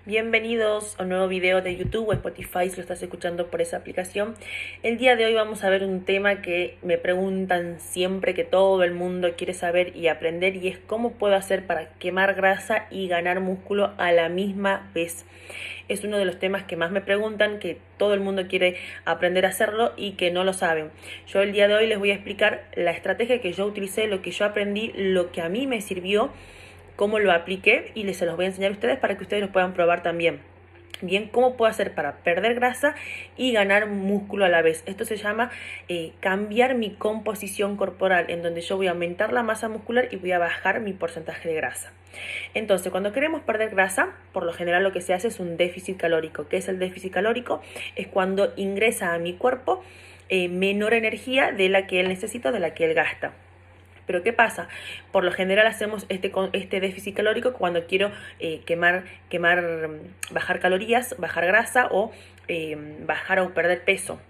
Bienvenidos a un nuevo video de YouTube o Spotify si lo estás escuchando por esa aplicación. El día de hoy vamos a ver un tema que me preguntan siempre, que todo el mundo quiere saber y aprender, y es cómo puedo hacer para quemar grasa y ganar músculo a la misma vez. Es uno de los temas que más me preguntan, que todo el mundo quiere aprender a hacerlo y que no lo saben. Yo el día de hoy les voy a explicar la estrategia que yo utilicé, lo que yo aprendí, lo que a mí me sirvió, cómo lo apliqué, y se los voy a enseñar a ustedes para que ustedes lo puedan probar también. Bien, ¿cómo puedo hacer para perder grasa y ganar músculo a la vez? Esto se llama cambiar mi composición corporal, en donde yo voy a aumentar la masa muscular y voy a bajar mi porcentaje de grasa. Entonces, cuando queremos perder grasa, por lo general lo que se hace es un déficit calórico. ¿Qué es el déficit calórico? Es cuando ingresa a mi cuerpo menor energía de la que él necesita, de la que él gasta. Pero ¿qué pasa? Por lo general hacemos este déficit calórico cuando quiero bajar calorías, bajar grasa o bajar o perder peso.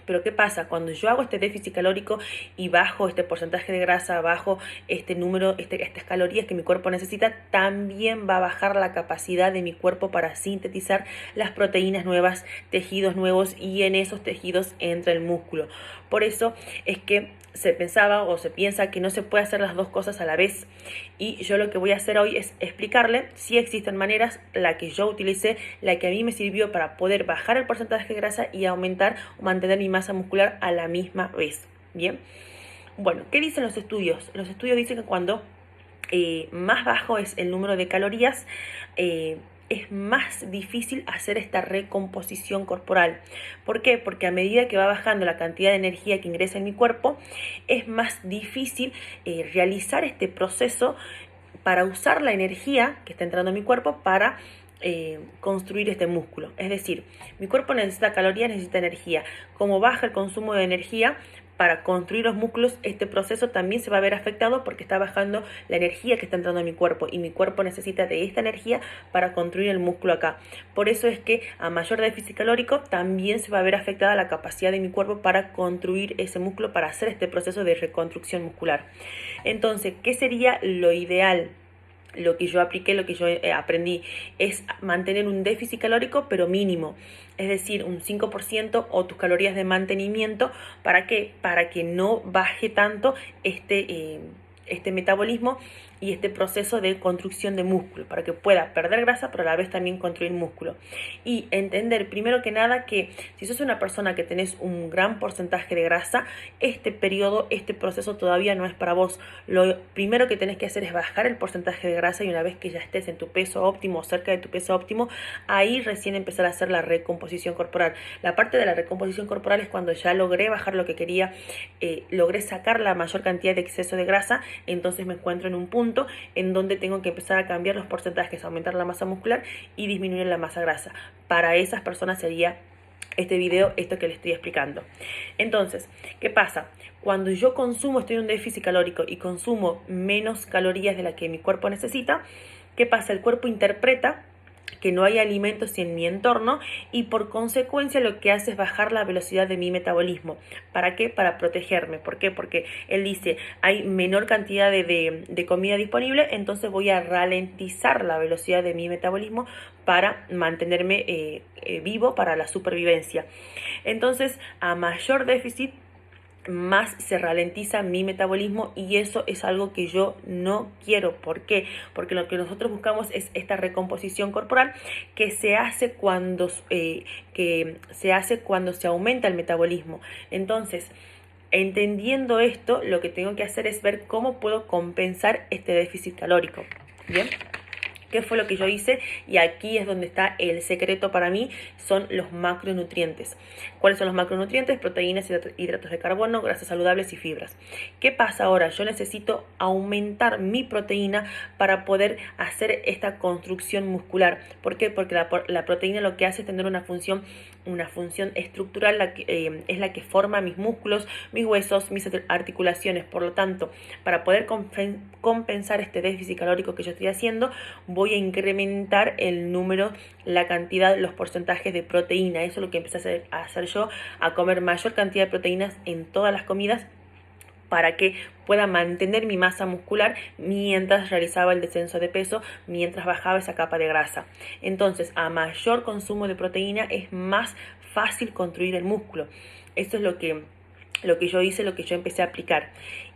Pero ¿qué pasa? Cuando yo hago este déficit calórico y bajo este porcentaje de grasa, bajo este número, estas calorías que mi cuerpo necesita, también va a bajar la capacidad de mi cuerpo para sintetizar las proteínas nuevas, tejidos nuevos, y en esos tejidos entra el músculo. Por eso es que se pensaba o se piensa que no se puede hacer las dos cosas a la vez, y yo lo que voy a hacer hoy es explicarle si existen maneras, la que yo utilicé, la que a mí me sirvió para poder bajar el porcentaje de grasa y aumentar o mantener mi masa muscular a la misma vez. Bien, bueno, ¿qué dicen los estudios? Los estudios dicen que cuando más bajo es el número de calorías, es más difícil hacer esta recomposición corporal. ¿Por qué? Porque a medida que va bajando la cantidad de energía que ingresa en mi cuerpo, es más difícil realizar este proceso para usar la energía que está entrando en mi cuerpo para construir este músculo. Es decir, mi cuerpo necesita calorías, necesita energía. Como baja el consumo de energía para construir los músculos, este proceso también se va a ver afectado porque está bajando la energía que está entrando en mi cuerpo, y mi cuerpo necesita de esta energía para construir el músculo acá. Por eso es que a mayor déficit calórico también se va a ver afectada la capacidad de mi cuerpo para construir ese músculo, para hacer este proceso de reconstrucción muscular. Entonces, ¿qué sería lo ideal? Lo que yo apliqué, lo que yo aprendí, es mantener un déficit calórico pero mínimo, es decir, un 5% o tus calorías de mantenimiento. ¿Para qué? Para que no baje tanto este metabolismo y este proceso de construcción de músculo, para que pueda perder grasa pero a la vez también construir músculo. Y entender primero que nada que si sos una persona que tenés un gran porcentaje de grasa, este periodo, este proceso todavía no es para vos. Lo primero que tenés que hacer es bajar el porcentaje de grasa, y una vez que ya estés en tu peso óptimo o cerca de tu peso óptimo, ahí recién empezar a hacer la recomposición corporal. La parte de la recomposición corporal es cuando ya logré bajar lo que quería, logré sacar la mayor cantidad de exceso de grasa, entonces me encuentro en un punto en donde tengo que empezar a cambiar los porcentajes, aumentar la masa muscular y disminuir la masa grasa. Para esas personas sería este video, esto que les estoy explicando. Entonces, ¿qué pasa? Cuando yo consumo, estoy en un déficit calórico y consumo menos calorías de las que mi cuerpo necesita, ¿qué pasa? El cuerpo interpreta que no hay alimentos en mi entorno, y por consecuencia lo que hace es bajar la velocidad de mi metabolismo. ¿Para qué? Para protegerme. ¿Por qué? Porque él dice, hay menor cantidad de comida disponible, entonces voy a ralentizar la velocidad de mi metabolismo para mantenerme vivo, para la supervivencia. Entonces, a mayor déficit, más se ralentiza mi metabolismo, y eso es algo que yo no quiero. ¿Por qué? Porque lo que nosotros buscamos es esta recomposición corporal que se hace cuando se aumenta el metabolismo. Entonces, entendiendo esto, lo que tengo que hacer es ver cómo puedo compensar este déficit calórico. Bien. ¿Qué fue lo que yo hice? Y aquí es donde está el secreto para mí, son los macronutrientes. ¿Cuáles son los macronutrientes? Proteínas, hidratos de carbono, grasas saludables y fibras. ¿Qué pasa ahora? Yo necesito aumentar mi proteína para poder hacer esta construcción muscular. ¿Por qué? Porque la proteína lo que hace es tener una función estructural, es la que forma mis músculos, mis huesos, mis articulaciones. Por lo tanto, para poder compensar este déficit calórico que yo estoy haciendo, voy a incrementar el número, la cantidad, los porcentajes de proteína. Eso es lo que empecé a hacer yo, a comer mayor cantidad de proteínas en todas las comidas, para que pueda mantener mi masa muscular mientras realizaba el descenso de peso, mientras bajaba esa capa de grasa. Entonces, a mayor consumo de proteína es más fácil construir el músculo. Eso es lo que yo hice, lo que yo empecé a aplicar.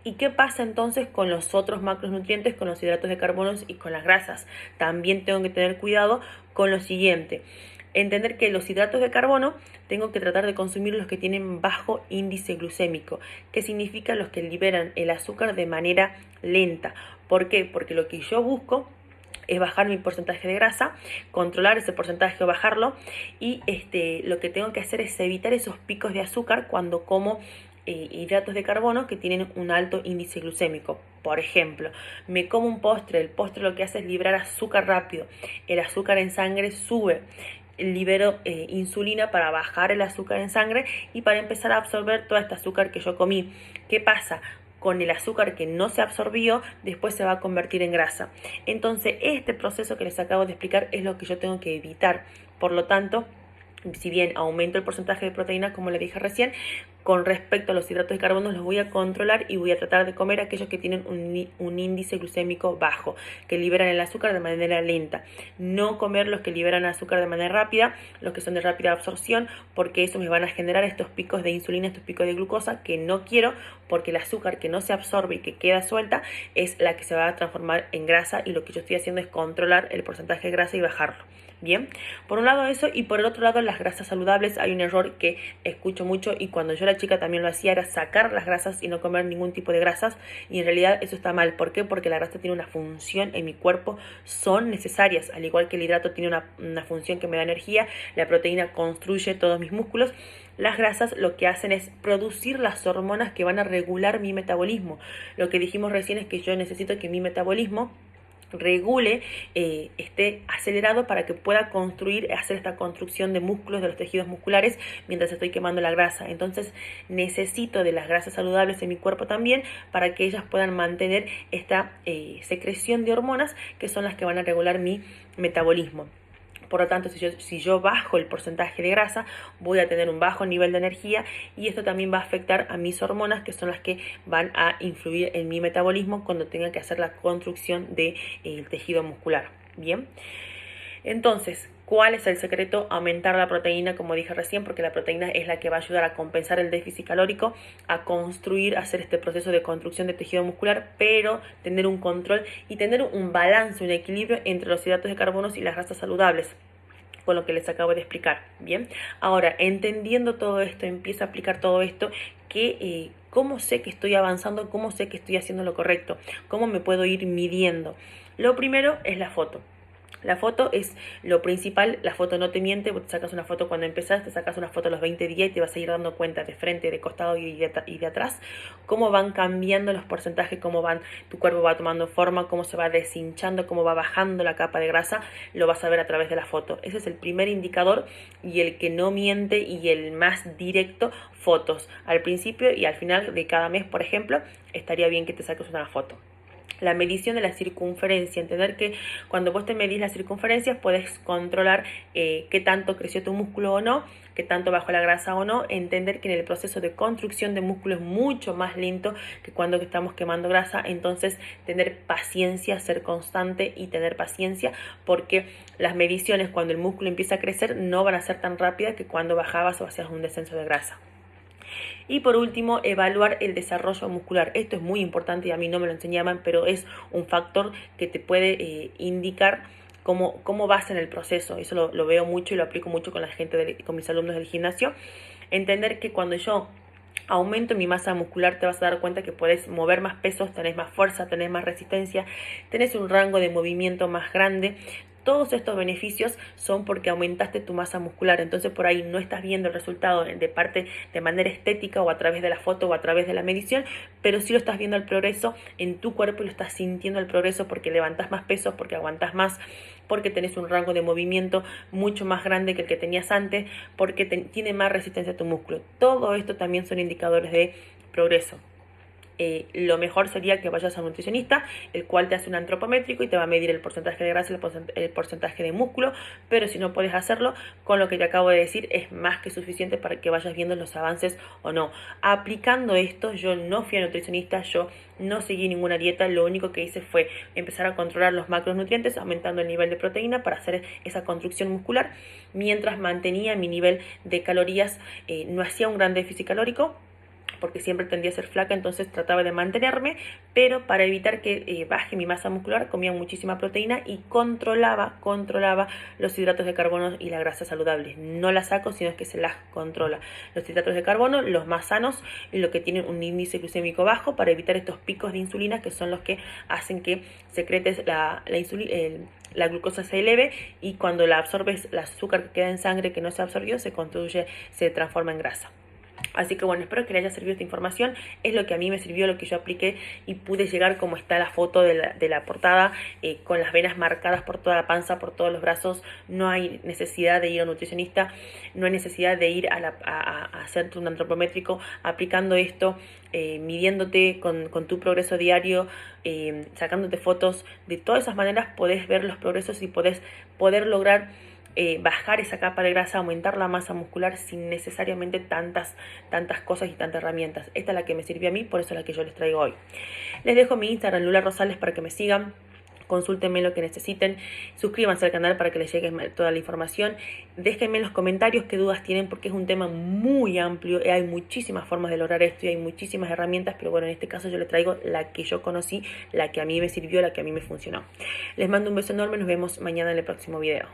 ¿Y qué pasa entonces con los otros macronutrientes, con los hidratos de carbono y con las grasas? También tengo que tener cuidado con lo siguiente. Entender que los hidratos de carbono tengo que tratar de consumir los que tienen bajo índice glucémico, que significa los que liberan el azúcar de manera lenta. ¿Por qué? Porque lo que yo busco es bajar mi porcentaje de grasa, controlar ese porcentaje o bajarlo, y lo que tengo que hacer es evitar esos picos de azúcar cuando como hidratos de carbono que tienen un alto índice glucémico. Por ejemplo, me como un postre, el postre lo que hace es liberar azúcar rápido, el azúcar en sangre sube, libero insulina para bajar el azúcar en sangre y para empezar a absorber todo este azúcar que yo comí. ¿Qué pasa? Con el azúcar que no se absorbió, después se va a convertir en grasa. Entonces, este proceso que les acabo de explicar es lo que yo tengo que evitar. Por lo tanto, si bien aumento el porcentaje de proteínas, como le dije recién, con respecto a los hidratos de carbono los voy a controlar y voy a tratar de comer aquellos que tienen un índice glucémico bajo, que liberan el azúcar de manera lenta. No comer los que liberan azúcar de manera rápida, los que son de rápida absorción, porque eso me van a generar estos picos de insulina, estos picos de glucosa que no quiero, porque el azúcar que no se absorbe y que queda suelta es la que se va a transformar en grasa, y lo que yo estoy haciendo es controlar el porcentaje de grasa y bajarlo. Bien, por un lado eso, y por el otro lado las grasas saludables. Hay un error que escucho mucho, y cuando yo era chica también lo hacía, era sacar las grasas y no comer ningún tipo de grasas, y en realidad eso está mal. ¿Por qué? Porque la grasa tiene una función en mi cuerpo, son necesarias, al igual que el hidrato tiene una función que me da energía, la proteína construye todos mis músculos. Las grasas lo que hacen es producir las hormonas que van a regular mi metabolismo. Lo que dijimos recién es que yo necesito que mi metabolismo regule, esté acelerado para que pueda hacer esta construcción de músculos, de los tejidos musculares, mientras estoy quemando la grasa. Entonces necesito de las grasas saludables en mi cuerpo también, para que ellas puedan mantener esta secreción de hormonas, que son las que van a regular mi metabolismo. Por lo tanto, si yo bajo el porcentaje de grasa, voy a tener un bajo nivel de energía, y esto también va a afectar a mis hormonas, que son las que van a influir en mi metabolismo cuando tenga que hacer la construcción del tejido muscular. Bien, entonces, ¿cuál es el secreto? Aumentar la proteína, como dije recién, porque la proteína es la que va a ayudar a compensar el déficit calórico, a construir, a hacer este proceso de construcción de tejido muscular, pero tener un control y tener un balance, un equilibrio entre los hidratos de carbono y las grasas saludables, con lo que les acabo de explicar. Bien, ahora, entendiendo todo esto, empiezo a aplicar todo esto, ¿cómo sé que estoy avanzando? ¿Cómo sé que estoy haciendo lo correcto? ¿Cómo me puedo ir midiendo? Lo primero es la foto. La foto es lo principal, la foto no te miente. Vos te sacas una foto cuando empezás, te sacas una foto a los 20 días y te vas a ir dando cuenta de frente, de costado y de atrás, cómo van cambiando los porcentajes, tu cuerpo va tomando forma, cómo se va deshinchando, cómo va bajando la capa de grasa, lo vas a ver a través de la foto. Ese es el primer indicador, y el que no miente y el más directo. Fotos al principio y al final de cada mes, por ejemplo, estaría bien que te saques una foto. La medición de la circunferencia, entender que cuando vos te medís la circunferencia puedes controlar qué tanto creció tu músculo o no, qué tanto bajó la grasa o no. Entender que en el proceso de construcción de músculo es mucho más lento que cuando estamos quemando grasa. Entonces, tener paciencia, ser constante y tener paciencia, porque las mediciones cuando el músculo empieza a crecer no van a ser tan rápidas que cuando bajabas o hacías un descenso de grasa. Y por último, evaluar el desarrollo muscular. Esto es muy importante y a mí no me lo enseñaban, pero es un factor que te puede indicar cómo vas en el proceso. Eso lo veo mucho y lo aplico mucho con la gente, con mis alumnos del gimnasio. Entender que cuando yo aumento mi masa muscular, te vas a dar cuenta que puedes mover más pesos, tenés más fuerza, tenés más resistencia, tenés un rango de movimiento más grande. Todos estos beneficios son porque aumentaste tu masa muscular. Entonces por ahí no estás viendo el resultado de manera estética o a través de la foto o a través de la medición, pero sí lo estás viendo el progreso en tu cuerpo y lo estás sintiendo el progreso, porque levantás más peso, porque aguantás más, porque tenés un rango de movimiento mucho más grande que el que tenías antes, porque tiene más resistencia a tu músculo. Todo esto también son indicadores de progreso. lo mejor sería que vayas a un nutricionista, el cual te hace un antropométrico y te va a medir el porcentaje de grasa y el porcentaje de músculo, pero si no puedes hacerlo, con lo que te acabo de decir es más que suficiente para que vayas viendo los avances o no. Aplicando esto, yo no fui a nutricionista, yo no seguí ninguna dieta, lo único que hice fue empezar a controlar los macronutrientes, aumentando el nivel de proteína para hacer esa construcción muscular, mientras mantenía mi nivel de calorías, no hacía un gran déficit calórico, porque siempre tendía a ser flaca, entonces trataba de mantenerme, pero para evitar que baje mi masa muscular, comía muchísima proteína y controlaba los hidratos de carbono y la grasa saludable. No la saco, sino es que se las controla. Los hidratos de carbono, los más sanos, y los que tienen un índice glucémico bajo, para evitar estos picos de insulina, que son los que hacen que secretes la glucosa se eleve, y cuando la absorbes, el azúcar que queda en sangre que no se absorbió, se transforma en grasa. Así que bueno, espero que les haya servido esta información. Es lo que a mí me sirvió, lo que yo apliqué, y pude llegar como está la foto de la portada, con las venas marcadas por toda la panza, por todos los brazos. No hay necesidad de ir a un nutricionista, no hay necesidad de ir a hacerte un antropométrico. Aplicando esto, midiéndote con tu progreso diario, sacándote fotos, de todas esas maneras podés ver los progresos y poder lograr bajar esa capa de grasa, aumentar la masa muscular sin necesariamente tantas cosas y tantas herramientas. Esta es la que me sirvió a mí, por eso es la que yo les traigo hoy. Les dejo mi Instagram, Lula Rosales, para que me sigan. Consúltenme lo que necesiten, suscríbanse al canal para que les llegue toda la información, déjenme en los comentarios qué dudas tienen, porque es un tema muy amplio, hay muchísimas formas de lograr esto y hay muchísimas herramientas, pero bueno, en este caso yo les traigo la que yo conocí, la que a mí me sirvió, la que a mí me funcionó. Les mando un beso enorme, nos vemos mañana en el próximo video.